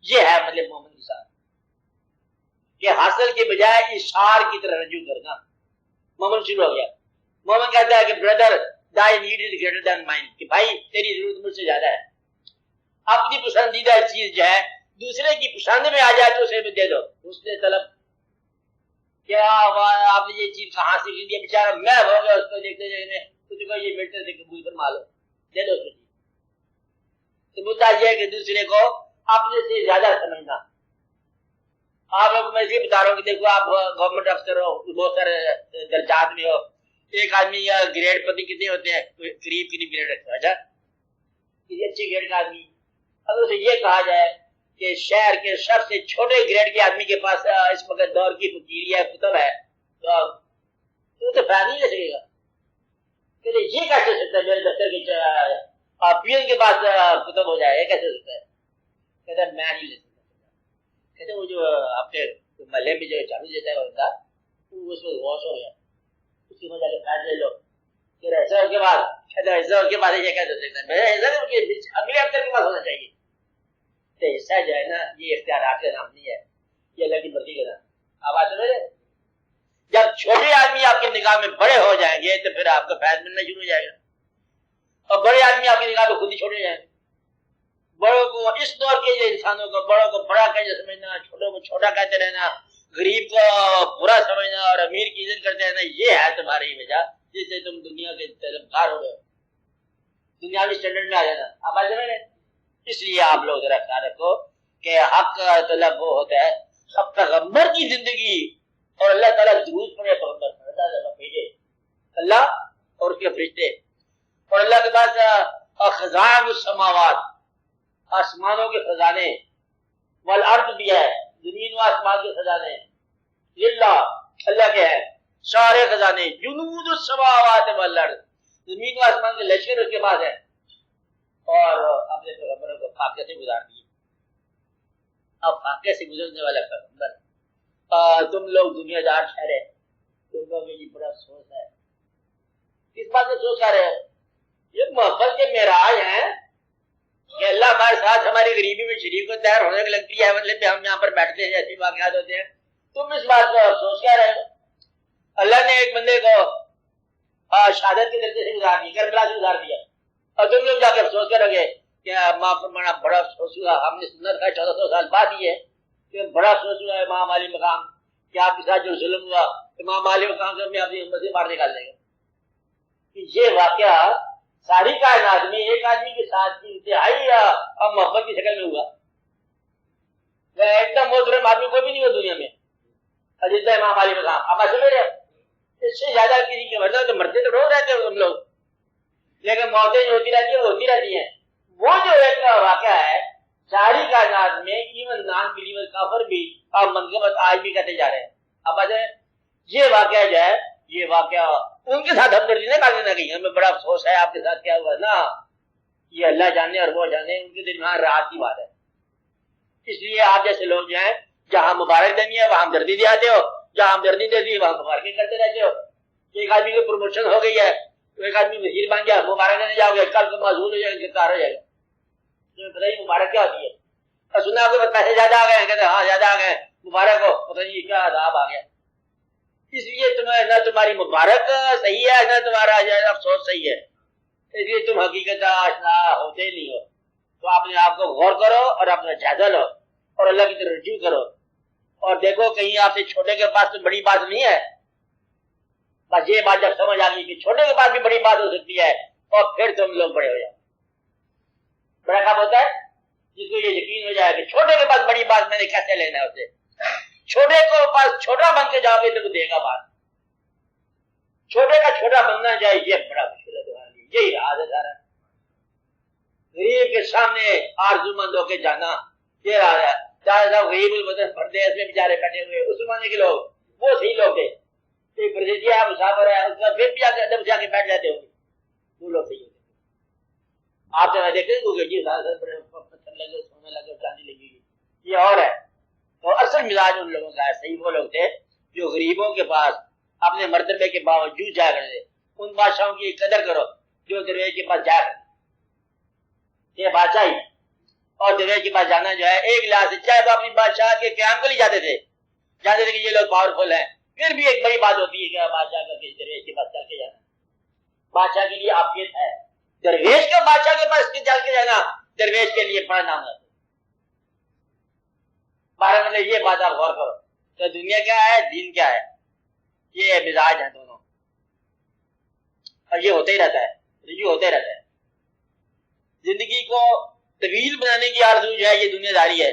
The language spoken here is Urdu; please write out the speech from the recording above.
یہ ہے مطلب مومن کے ساتھ کہ حاصل کے بجائے اشار کی طرح رجوع کرنا. مومن شروع ہو گیا. مومن کہتا ہے کہ brother thy need is greater than mine, کہ بھائی تیری ضرورت مجھ سے زیادہ ہے. اپنی پسندیدہ چیز جو ہے دوسرے کی پسند میں آ جائے تو اسے بھی دے دو. اس نے طلب کیا آپ نے یہ چیز کہاں سے خریدی؟ بیچارہ میں ہو گیا اس کو دیکھتے دیکھتے تو کو یہ بیٹر سے قبول فرما لو، دے دو اس کو. تو مدعا یہ ہے کہ دوسرے کو اپنے سے زیادہ سمجھنا. آپ لوگ میں یہ بتا رہا ہوں کہ دیکھو آپ گورنمنٹ افسر ہو، بہت سارے درجات میں ہو. ایک آدمی یا گریڈ پتی کتنے ہوتے ہیں؟ قریب گریڈ رکھتا ہے. اچھا کسی اچھی گریڈ کا آدمی، اگر اسے یہ کہا جائے کہ شہر کے سب سے چھوٹے گریڈ کے آدمی کے پاس اس وقت دور کی فقیری ہے، کتب ہے، تو فائدہ نہیں لے سکے گا. کہ یہ کیسے سکتا ہے میرے دفتر کے پی ایم کے پاس کتب ہو جائے؟ یہ کیسے سکتا ہے؟ کہتا ہے میں نہیں لے سکتا. کہتے وہ جو اپنے محلے میں جو جھاڑو دیتا ہے بندہ، اس میں غوث ہو گیا، اس کی وجہ سے فیصلے لو. پھر ایسا کے بعد کہتا ہے ایسا کے بعد یہ کیسے سکتا ہے؟ میرا ایسا اگلے افسر کے پاس ہونا چاہیے. حصہ جو ہے نا یہ اختیارات کا نام نہیں ہے، یہ اللہ کی مرضی کا نام. آپ بات سمجھ رہے؟ جب چھوٹے آدمی آپ کی نگاہ میں بڑے ہو جائیں گے تو پھر آپ کا فیض ملنا شروع ہو جائے گا، اور بڑے آدمی آپ کی نگاہ میں خود ہی چھوٹے جائیں گے. بڑوں کو اس دور کے انسانوں کو بڑوں کو بڑا کہتے سمجھنا، چھوٹوں کو چھوٹا کہتے رہنا، غریب کو برا سمجھنا اور امیر کی عزت کرتے رہنا، یہ ہے تمہاری وجہ جس سے تم دنیا کے طلبگار ہو گئے، دنیاوی اسٹینڈرڈ میں آ جانا. آپ بات سمجھ رہے؟ اس لیے آپ لوگ ذرا خیال رکھو کہ حق طلب وہ ہوتا ہے اب پیغمبر کی زندگی اور اللہ تعالیٰ درود پڑے پیغمبر بھیجے اللہ اور اس کے فرشتے، اور اللہ کے پاس خزائن السماوات، آسمانوں کے خزانے، والارض بھی ہے، زمین و آسمان کے خزانے، للہ اللہ کے ہیں سارے خزانے، جنود السماوات والارض، زمین و آسمان کے لشکر اس کے پاس ہے. اور اپنے پیغمبروں کو فاقے سے گزار دیے. اب فاقے سے گزرنے والا پیغمبر، تم لوگ دنیا دار ٹھہرے، تم لوگ یہ بڑا افسوس ہے. کس بات سے افسوس کر رہے ہو؟ یہ محبت کے معراج ہیں کہ اللہ ہمارے ساتھ ہماری غریبی میں شریک کو تیار ہونے کی لگتی ہے، مطلب ہم یہاں پر بیٹھتے ہیں، ایسے واقعات ہوتے ہیں. تم اس بات کو افسوس کیا رہے ہو؟ اللہ نے ایک بندے کو شہادت کے درجے سے گزار دیا، کربلا سے گزار دیا، اور تم لوگ جا کے افسوس کرو گے کہ ماں فرمانا بڑا افسوس ہوا. ہم نے سنت کا 1400 سال بعد ہی ہے کہ بڑا افسوس ہوا امام علی مقام کہ آپ کے ساتھ جو ظلم ہوا، امام علی مقام سے ہمیں اپنی امت سے باہر نکال دیں گے. یہ واقعہ ساری کائنات میں ایک آدمی کے ساتھ انتہائی محبت کی شکل میں ہوا. ایک دم محترم آدمی کوئی بھی نہیں ہو دنیا میں جتنا امام علی مقام. آپ سمجھ رہے؟ اس سے زیادہ کسی کے مرنا تو مرتے تو روز رہتے ہو تم لوگ، لیکن موتیں جو ہوتی رہتی ہیں ہوتی رہتی ہیں. وہ جو ایک واقعہ ہے ساری کائنات میں ایون نان بلیور کافر بھی اور منقبت آج بھی کہتے جا رہے ہیں. اب یہ واقعہ جو ہے یہ واقعہ ان کے ساتھ ہمدردی نہ کر دینا کہ ہمیں بڑا افسوس ہے آپ کے ساتھ کیا ہوا نا، یہ اللہ جانے اور وہ جانے، ان کے دل میں راحت کی بات ہے. اس لیے آپ جیسے لوگ جو ہیں جہاں مبارک دینی ہے وہاں ہمدردی دلاتے ہو، جہاں ہمدردی دیتی ہے وہاں مبارکیں کرتے رہتے ہو. ایک آدمی کی پروموشن ہو گئی ہے تو ایک آدمی وزیر بن گیا، مبارک دینے جاؤ گے کل کو معذور ہو جائے گا، گرفتار ہو جائے گا. تمہیں پتہ ہی مبارک کیا ہوتی ہے؟ اور سنا آپ کے پاس پیسے زیادہ آ گئے ہیں، کہتے ہاں زیادہ آ گئے مبارک ہو، پتہ نہیں کیا عذاب آ گیا. اس لیے تمہیں نہ تمہاری مبارک صحیح ہے نہ تمہارا افسوس صحیح ہے. اس لیے تم حقیقت آشنا ہوتے نہیں ہو. تو اپنے آپ کو غور کرو اور اپنا جائزہ لو اور اللہ کی طرف رجوع کرو اور دیکھو کہیں آپ سے چھوٹے کے پاس تو بڑی بات نہیں ہے. بس یہ بات جب سمجھ آ گئی کہ چھوٹے کے پاس بھی بڑی بات ہو سکتی ہے اور پھر تم لوگ بڑے ہو جاؤ. بڑا کام ہوتا ہے جس کو یہ یقین ہو جائے کہ چھوٹے کے پاس بڑی بات میں نے کیسے لینا ہے اسے. چھوٹے کو پاس چھوٹا بن کے جاؤ گے تو دے گا بات. چھوٹے کا چھوٹا بننا چاہیے، یہ بڑا مشکل ہے تمہارے لیے. یہی راز ہے سارا. غریب کے سامنے آرزو مند ہو کے جانا یہ راز ہے. چاہے صاحب غریب الوطن پردیس میں بیچارے بیٹھے ہوئے اس زمانے کے لوگ وہ صحیح لوگ تھے. ایک پردیسی ہے مسافر ہے اس کا پھر بھی آ کے ادب سے آ کے بیٹھ جاتے ہوں گے، وہ لوگ صحیح ہوتے. آپ تو دیکھتے ہیں جی پتھر لگے سونے لگے چاندی لگی ہوئی، یہ اور ہے. اور اصل مزاج ان لوگوں کا ہے. صحیح وہ لوگ تھے جو غریبوں کے پاس اپنے مرتبے کے باوجود جایا کرتے. ان بادشاہوں کی قدر کرو جو درویش کے پاس جایا کرتے. یہ بادشاہی اور درویش کے پاس جانا جو ہے ایک لحاظ سے، چاہے وہ اپنی بادشاہ کے قیام کے لیے جاتے تھے کہ یہ لوگ پاورفل ہیں، پھر بھی ایک بڑی بات ہوتی ہے کہ بادشاہ کا درویش کے پاس چل کے جانا بادشاہ کے لیے عافیت ہے، درویش کا بادشاہ کے پاس چل کے جانا درویش کے لیے بڑا نام ہے۔ بارہ مطلب یہ بات آپ غور کرو تو دنیا کیا ہے، دین کیا ہے، یہ مزاج ہے دونوں، اور یہ ہوتا ہی رہتا ہے، رجوع ہوتا ہی رہتا ہے۔ زندگی کو طویل بنانے کی آرزو جو ہے یہ دنیا داری ہے،